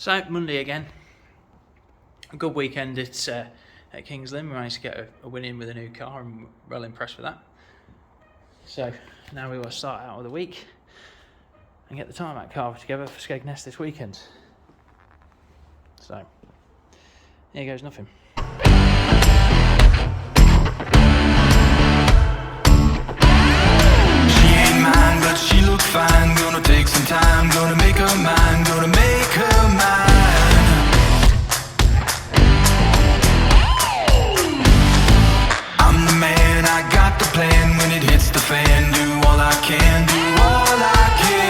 So Monday again, a good weekend at Kings Lynn. We managed to get a win in with a new car and we're well impressed with that. So now we will start out of the week and get the tarmac car together for Skegness this weekend. So here goes nothing. She ain't mine, but she look fine. Gonna take some time, gonna make her mine, gonna make her mine. I'm the man, I got the plan. When it hits the fan, do all I can, do all I can.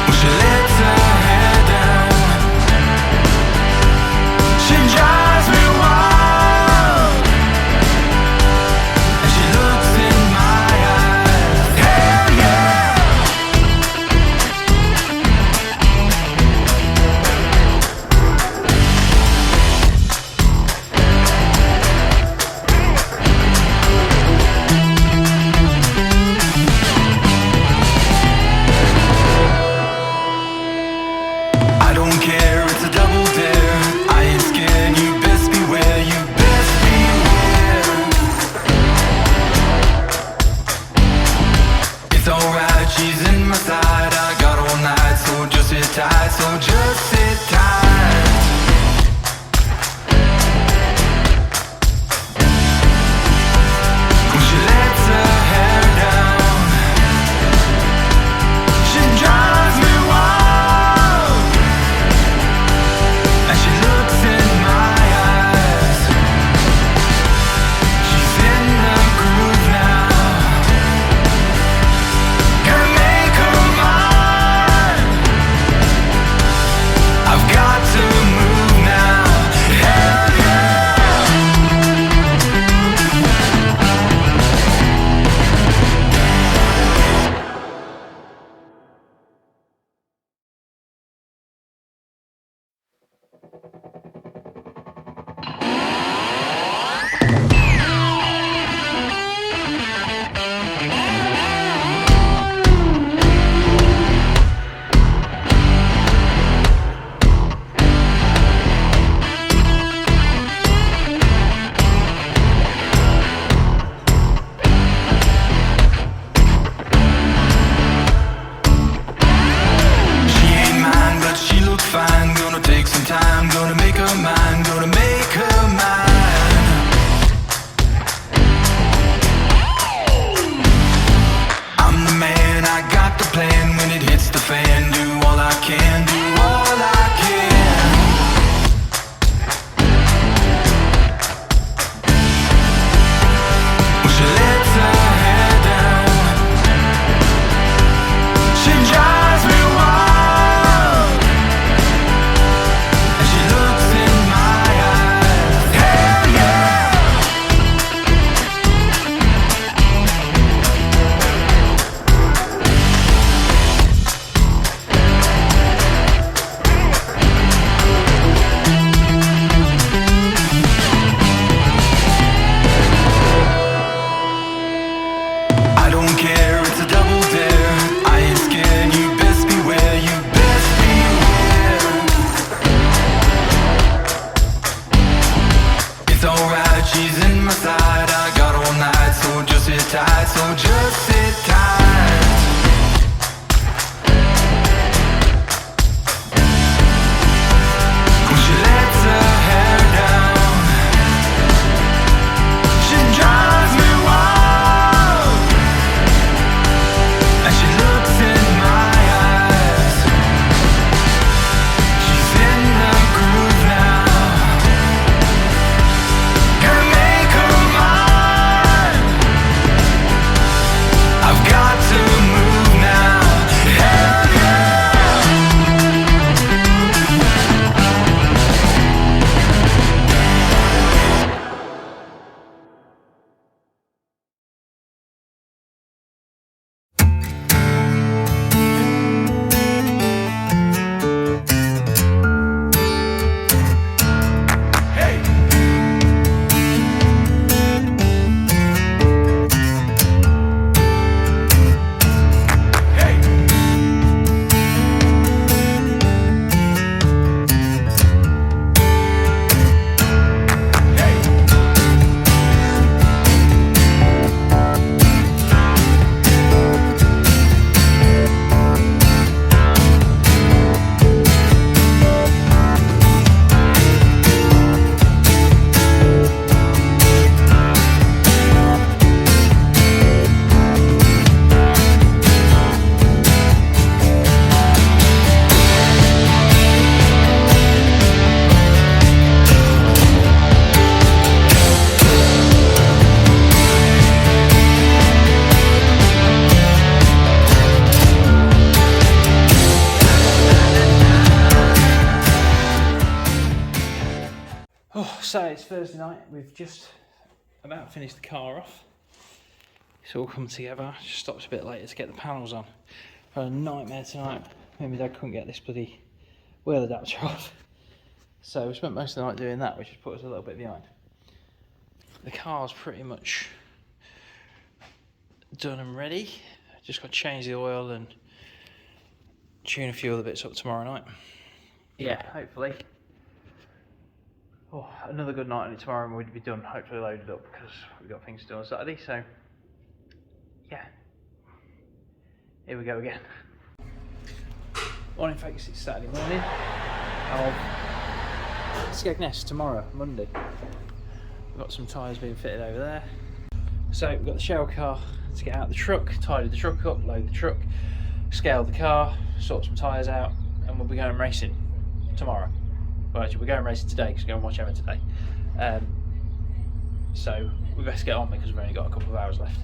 When she lets her hair down, she drives me wild, and she looks in my eyes. Hell yeah! I don't care, it's a double dare. I ain't scared, you best beware, you best beware. It's alright, she's in my side. I got all night, so just sit tight, so just sit tight. When she lets her hair down, she drives me wild, and she looks in my eyes. She's in the groove now. Gonna make her mine. I've got to move now. Hell yeah! She ain't mine, but she look fine. Gonna take some time, gonna make her mine, gonna make her mine. I'm the man, I got the plan. When it hits the fan, do all I can, do all I can. When she lets her hair down, she drives me wild, and she looks in my eyes. Hell yeah! I don't care, it's a double dare. I ain't scared, you best beware, you best beware. It's alright, she's in my side. I got all night, so just sit tight, so just sit tight. When she lets her hair down, she drives me wild, and she looks in my eyes. She's in the groove now. Gonna make her mine. I've So it's Thursday night, we've just about finished the car off. It's all come together, just stopped a bit later to get the panels on. Had a nightmare tonight, me and my dad couldn't get this bloody wheel adapter off. So we spent most of the night doing that, which has put us a little bit behind. The car's pretty much done and ready. Just got to change the oil and tune a few other bits up tomorrow night. Yeah, hopefully. Oh, another good night on it tomorrow and we'd be done, hopefully loaded up, because we've got things to do on Saturday, so yeah. Here we go again. Morning folks, it's Saturday morning of Skegness tomorrow, Monday. We've got some tyres being fitted over there. So we've got the shell car to get out the truck, tidy the truck up, load the truck, scale the car, sort some tyres out, and we'll be going racing tomorrow. Well, actually, we're going racing today because we're going to watch Emma today. So we best get on because we've only got a couple of hours left.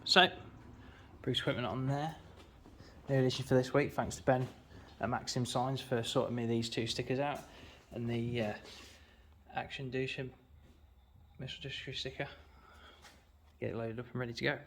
So, Bruce equipment on there. New addition for this week, thanks to Ben at Maxim Signs for sorting me these two stickers out, and the Action Douche missile district sticker. Get it loaded up and ready to go.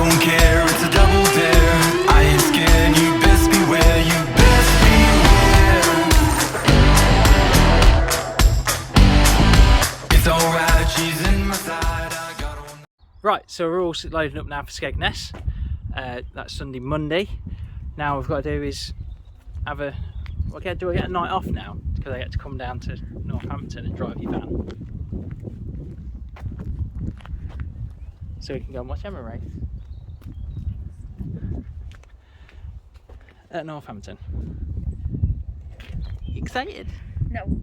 don't care, it's a double dare. I ain't scared, you best beware, you best beware. It's alright, she's in my side, I got her. Right, so we're all loading up now for Skegness. That's Sunday, Monday. Now what we've got to do is have a... do I get a night off now? Because I get to come down to Northampton and drive your van. So we can go and watch Emma race. At Northampton. You excited? No.